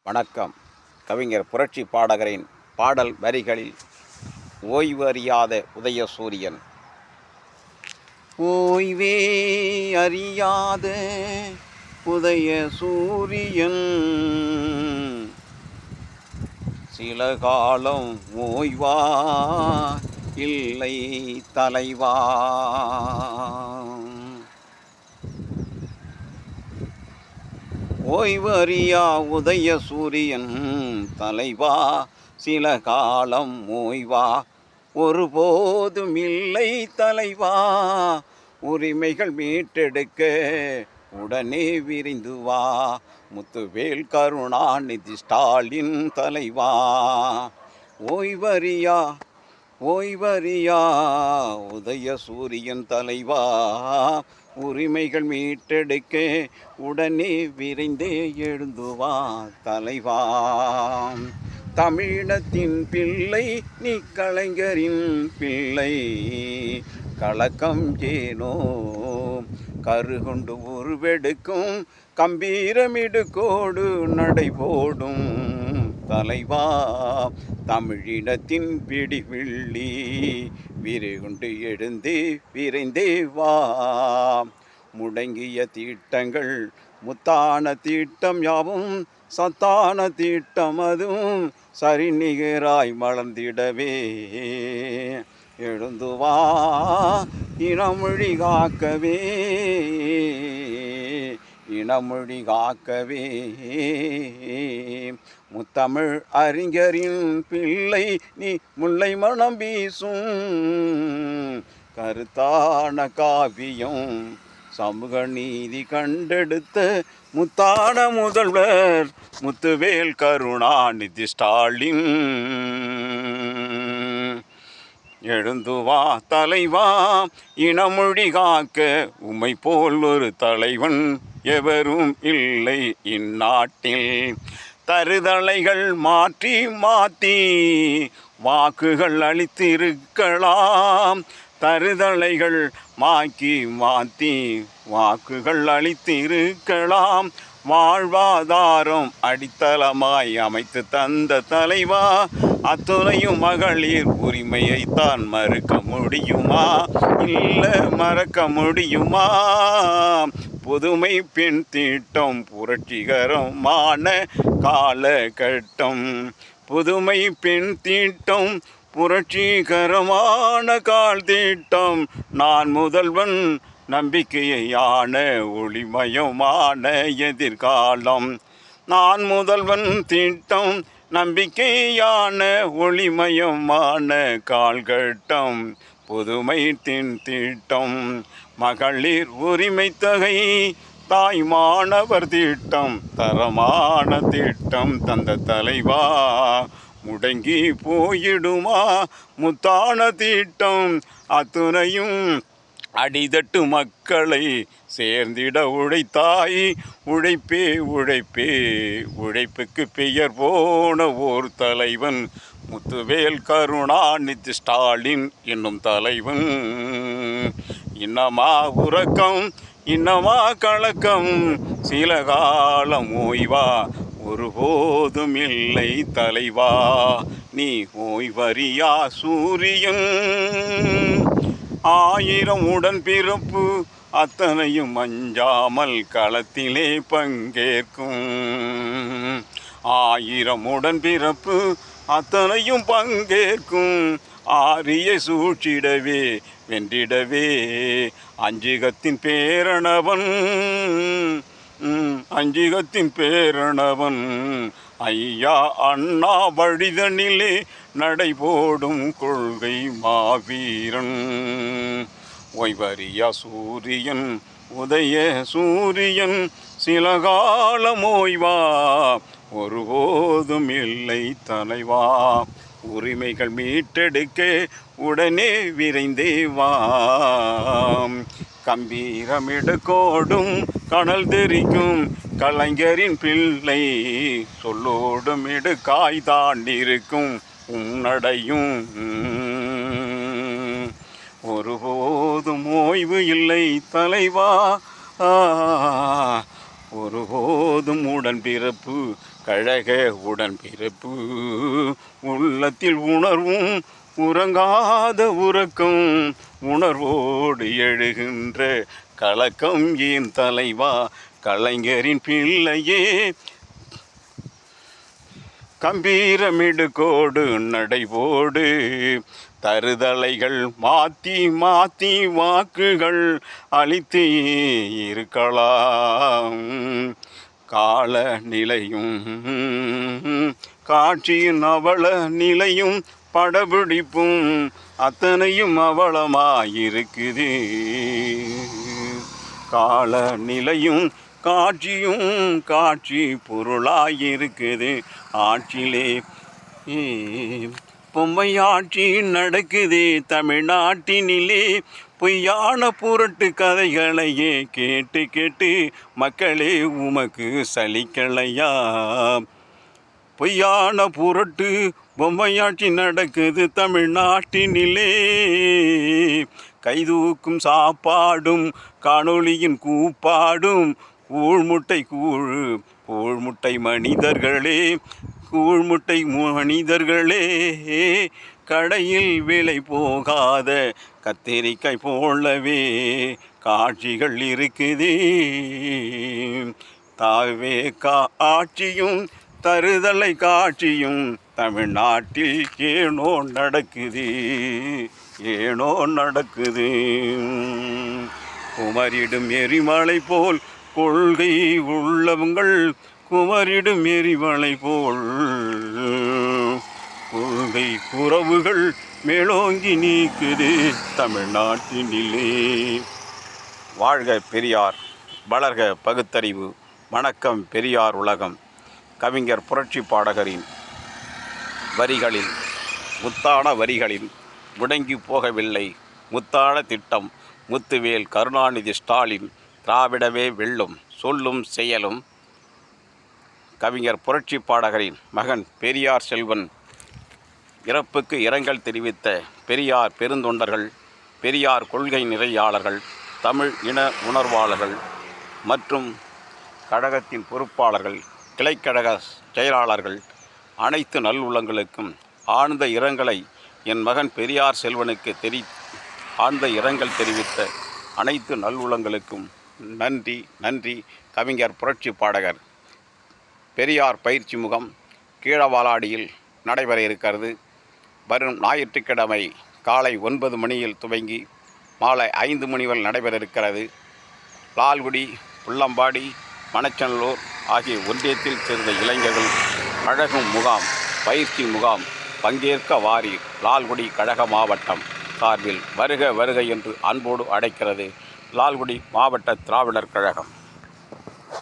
வணக்கம். கவிஞர் புரட்சி பாடகரின் பாடல் வரிகளில் ஓய்வு அறியாத உதயசூரியன். ஓய்வே அறியாத உதயசூரியன், சில காலம் ஓய்வா இல்லை தலைவா. ஓய்வு அறியா உதயசூரியன் தலைவா, சில காலம் ஓய்வா ஒருபோதும் இல்லை தலைவா. உரிமைகள் மீட்டெடுக்க உடனே விரைந்து வா, முத்துவேல் கருணாநிதி ஸ்டாலின் தலைவா. ஓய்வறியா உதயசூரியன் தலைவா, உரிமைகள் மீட்டெடுக்க உடனே விரைந்தே எழுந்துவா தலைவா. தமிழினத்தின் பிள்ளை நீ, கலைஞரின் பிள்ளை, கலக்கம் ஏனோ கருகொண்டு உருவெடுக்கும் கம்பீரமிடுகோடு நடைபோடும் தலைவா. தமிழினத்தின் பிடிவிள்ளி விரைகுண்டு எழுந்து விரைந்தே வா. முடங்கிய தீட்டங்கள் முத்தான தீட்டம் யாவும் சத்தான தீட்டம் அதுவும் சரிநிகராய் மலர்ந்திடவே எழுந்து வா. இனமொழி காக்கவே முத்தமிழ் அறிஞரின் பிள்ளை நீ, முல்லை மனம் வீசும் கருத்தான காவியம் சமூக நீதி கண்டெடுத்த முத்தான முதல்வர் முத்துவேல் கருணாநிதி ஸ்டாலின். எழுந்து வா தலைவா, இனமொழி காக்க உம்மை போல் ஒரு தலைவன் எவரும் இல்லை இந்நாட்டில். தருதலைகள் மாற்றி மாற்றி வாக்குகள் அளித்திருக்கலாம், தருதலைகள் மாற்றி மாற்றி வாக்குகள் அளித்திருக்கலாம். வாழ்வாதாரம் அடித்தளமாய் அமைத்து தந்த தலைவா, அத்துணையும் மகளிர் உரிமையைத்தான் மறுக்க முடியுமா? இல்லை மறக்க முடியுமா? புதுமை பெண் திட்டம் புரட்சிகரமான காலகட்டம், புதுமை பெண் திட்டம் புரட்சிகரமான கால் திட்டம். நான் முதல்வன் நம்பிக்கையான ஒளிமயமான எதிர்காலம். நான் முதல்வன் திட்டம் நம்பிக்கையான ஒளிமயமான கால்கட்டம், புதுமை திட்டம். மகளிர் உரிமை தொகை தாய் மாணவர் திட்டம், தரமான திட்டம் தந்த தலைவா. முடங்கி போயிடுமா முத்தான திட்டம், அத்துணையும் அடிதட்டு மக்களை சேர்ந்திட உழைத்தாய். உழைப்பே உழைப்பே உழைப்புக்கு பெயர் போன ஓர் தலைவன் முத்துவேல் கருணாநிதி ஸ்டாலின் என்னும் தலைவன். இன்னமா உறக்கம் இன்னமா கலக்கம், சில காலம் ஓய்வா ஒருபோதும் இல்லை தலைவா. நீ ஓய்வறியா சூரியன், ஆயிரம் உடன் பிறப்பு அத்தனையும் அஞ்சாமல் களத்திலே பங்கேற்கும். ஆயிரம் உடன் பிறப்பு அத்தனையும் பங்கேற்கும். ஆரிய சூழ்ச்சிடவே வென்றிடவே அஞ்சிகத்தின் பேரணவன், அஞ்சிகத்தின் பேரணவன் ஐயா அண்ணா வழிதனிலே நடைபோடும் கொள்கை மாவீரன். ஓய்வறியா சூரியன் உதய சூரியன், சில காலம் ஓய்வா ஒருபோதும் இல்லை தலைவா. உரிமைகள் மீட்டெடுக்க உடனே விரைந்தே வா. கம்பீரமிடுகோடும் கனல் தெரிக்கும் கலைஞரின் பிள்ளை, சொல்லோடும் இடுகாய்தான் இருக்கும் உன்னடையும். ஒருபோதும் ஓய்வு இல்லை தலைவா, ஒருபோதும் உடன் பிறப்பு கழக உடன்பிறப்பு உள்ளத்தில் உணர்வும் உறங்காத உறக்கம் உணர்வோடு எழுகின்ற கலக்கம் ஏன் தலைவா கலைஞரின் பிள்ளையே கம்பீரமிடுகோடு நடைபோடு தருதலைகள் மாற்றி மாற்றி வாக்குகள் அளித்து இருக்கலாம் கால நிலையும் காட்சியின் அவல நிலையும் படபிடிப்பும் அத்தனையும் அவலமாயிருக்குது கால நிலையும் காட்சியும் காட்சி பொருளாயிருக்குது ஆட்சியிலே பொம்மை ஆட்சி நடக்குது தமிழ்நாட்டினிலே பொய்யான புரட்டு கதைகளையே கேட்டு கேட்டு மக்களே உமக்கு சலிக்கலையா பொய்யான புரட்டு பொம்மையாட்சி நடக்குது தமிழ்நாட்டினிலே கைதூக்கும் சாப்பாடும் காணொளியின் கூப்பாடும் கூழ்முட்டை மனிதர்களே கூழ்முட்டை மனிதர்களே கடையில் விலை போகாத கத்திரிக்காய் போலவே காட்சிகள் இருக்குது தாவே ஆட்சியும் தருதலை காட்சியும் தமிழ்நாட்டில் ஏனோ நடக்குது குமரிடும் எரிமலை போல் கொள்கை உள்ளவங்கள் குமரிடும் எரிமலை போல் கொள்கை குறவுகள் மேலோங்கி நீக்குது தமிழ்நாட்டினிலே. வாழ்க பெரியார், வளர்க பகுத்தறிவு. வணக்கம் பெரியார் உலகம். கவிஞர் புரட்சி பாடகரின் வரிகளில் முத்தான வரிகளில் முடங்கி போகவில்லை முத்தான திட்டம் முத்துவேல் கருணாநிதி ஸ்டாலின் திராவிடவே வெல்லும் சொல்லும் செயலும். கவிஞர் புரட்சி பாடகரின் மகன் பெரியார் செல்வன் இறப்புக்கு இரங்கல் தெரிவித்த பெரியார் பெருந்தொண்டர்கள், பெரியார் கொள்கை நிறையாளர்கள், தமிழ் இன உணர்வாளர்கள் மற்றும் கழகத்தின் பொறுப்பாளர்கள், கிளைக்கழக செயலாளர்கள் அனைத்து நல்லுள்ளங்களுக்கும் ஆழ்ந்த இரங்கலை என் மகன் பெரியார் செல்வனுக்கு ஆழ்ந்த இரங்கல் தெரிவித்த அனைத்து நல்லுள்ளங்களுக்கும் நன்றி. கவிஞர் புரட்சி பாடகர் பெரியார் பயிற்சி முகாம் கீழவாலாடியில் நடைபெற இருக்கிறது. வரும் ஞாயிற்றுக்கிழமை காலை 9 மணியில் துவங்கி மாலை 5 மணி வரை நடைபெற இருக்கிறது. லால்குடி, புள்ளம்பாடி, மணச்சநல்லூர் ஆகிய ஒன்றியத்தில் சேர்ந்த இளைஞர்கள் கழகம் முகாம் பயிற்சி முகாம் பங்கேற்க வாரி லால்குடி கழக மாவட்டம் சார்பில் வருக வருக என்று அன்போடு அழைக்கிறது லால்குடி மாவட்ட திராவிடர் கழகம்.